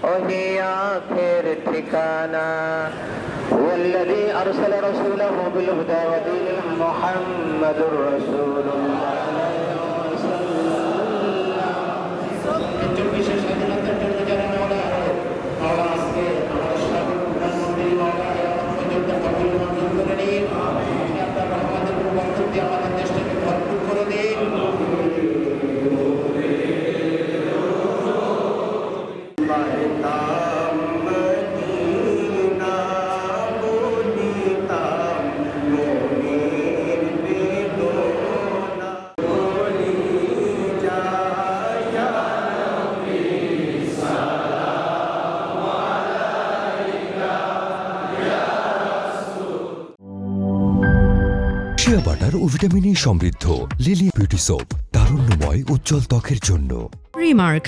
वही आखिर ठिकाना। वल्लज़ी अरसल रसूलहु बिल-हुदा व दीनिल हक़ मुहम्मदुर रसूलुल्लाह। শিয়া বাটার ও ভিটামিন সমৃদ্ধ লিলি বিউটি সোপ, তারুণ্যময় উজ্জ্বল ত্বকের জন্য। রিমার্ক।